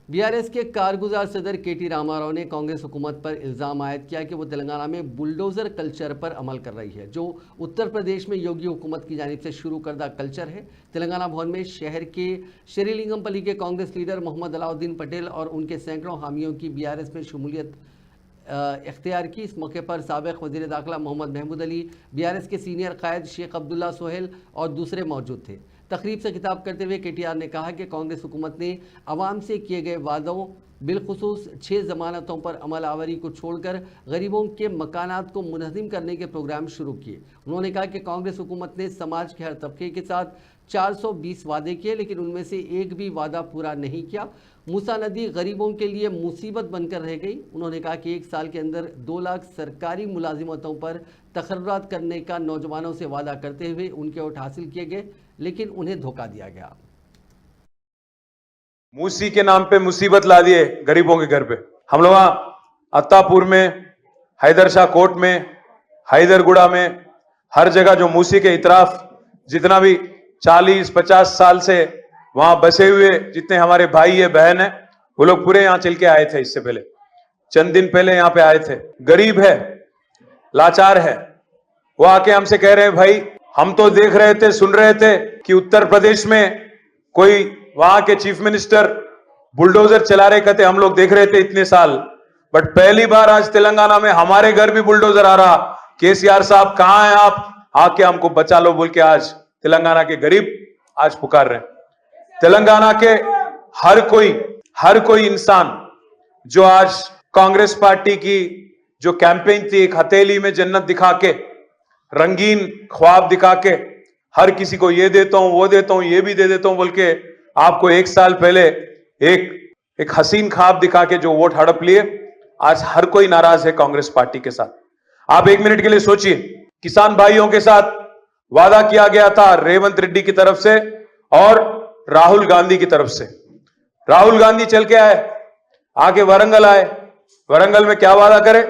BRS के कारगुजार सदर केटी रामाराव ने कांग्रेस हुकूमत पर इल्ज़ाम आयद किया कि वो तेलंगाना में बुलडोज़र कल्चर पर अमल कर रही है, जो उत्तर प्रदेश में योगी हुकूमत की जानिब से शुरू करदा कल्चर है। तेलंगाना भवन में शहर के श्रीलिंगमपल्ली के कांग्रेस लीडर मोहम्मद अलाउद्दीन पटेल और उनके सैकड़ों हामियों की बीआरएस में शमूलियत इख्तियार की। इस मौके पर साबिक़ वज़ीर दाखिला मोहम्मद महमूद अली, बीआरएस के सीनियर कायद शेख अब्दुल्ला सोहेल और दूसरे मौजूद थे। तकरीब से खिताब करते हुए केटीआर ने कहा कि कांग्रेस हुकूमत ने अवाम से किए गए वादों, बिलखुसूस 6 ज़मानतों पर अमल आवरी को छोड़कर गरीबों के मकानात को मुनज़्ज़म करने के प्रोग्राम शुरू किए। उन्होंने कहा कि कांग्रेस हुकूमत ने समाज के हर तबके के साथ 420 वादे किए, लेकिन उनमें से एक भी वादा पूरा नहीं किया। मूसा नदी गरीबों के लिए मुसीबत बनकर रह गई। उन्होंने कहा कि 1 साल के अंदर 2 लाख सरकारी मुलाजिमतों पर तकर्रुरात करने का नौजवानों से वादा करते हुए उनके वोट हासिल किए गए, लेकिन उन्हें धोखा दिया गया। मूसी के नाम पे मुसीबत ला दिए गरीबों के घर पे। हम लोग अत्तापुर में, हैदर शाह कोट में, हैदरगुड़ा में, हर जगह जो मूसी के इतराफ जितना भी 40-50 साल से वहां बसे हुए जितने हमारे भाई है, बहन है, वो लोग पूरे यहां चल के आए थे। इससे पहले चंद दिन पहले यहां पे आए थे। गरीब है, लाचार है, वो आके हमसे कह रहे हैं भाई हम तो देख रहे थे, सुन रहे थे कि उत्तर प्रदेश में कोई वहां के चीफ मिनिस्टर बुलडोजर चला रहे, कहते हम लोग देख रहे थे इतने साल, बट पहली बार आज तेलंगाना में हमारे घर भी बुलडोजर आ रहा। केसीआर साहब कहां हैं आप, आके हमको बचा लो बोल के आज तेलंगाना के गरीब आज पुकार रहे हैं। तेलंगाना के हर कोई इंसान जो आज कांग्रेस पार्टी की जो कैंपेन थी, एक हथेली में जन्नत दिखा के, रंगीन ख्वाब दिखा के, हर किसी को ये देता हूं, वो देता हूं, ये भी दे देता हूं बोल के आपको 1 साल पहले एक हसीन ख्वाब दिखा के जो वोट हड़प लिए, आज हर कोई नाराज है कांग्रेस पार्टी के साथ। आप 1 मिनट के लिए सोचिए, किसान भाइयों के साथ वादा किया गया था रेवंत रेड्डी की तरफ से और राहुल गांधी की तरफ से। राहुल गांधी चल के आए, आके वरंगल आए, वरंगल में क्या वादा करे,